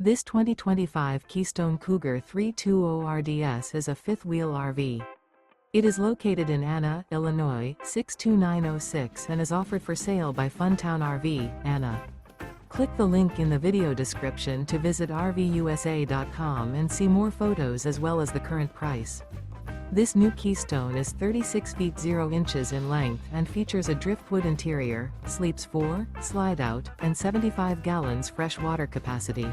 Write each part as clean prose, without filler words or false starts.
This 2025 Keystone Cougar 320RDS is a fifth-wheel RV. It is located in Anna, Illinois, 62906 and is offered for sale by Funtown RV, Anna. Click the link in the video description to visit RVUSA.com and see more photos as well as the current price. This new Keystone is 36 feet 0 inches in length and features a driftwood interior, sleeps 4, slide-out, and 75 gallons fresh water capacity.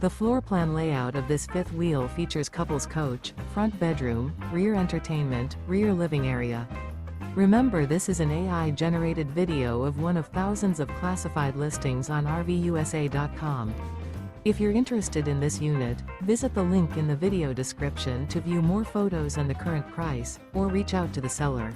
The floor plan layout of this fifth wheel features couples coach, front bedroom, rear entertainment, rear living area. Remember, this is an AI-generated video of one of thousands of classified listings on RVUSA.com. If you're interested in this unit, visit the link in the video description to view more photos and the current price, or reach out to the seller.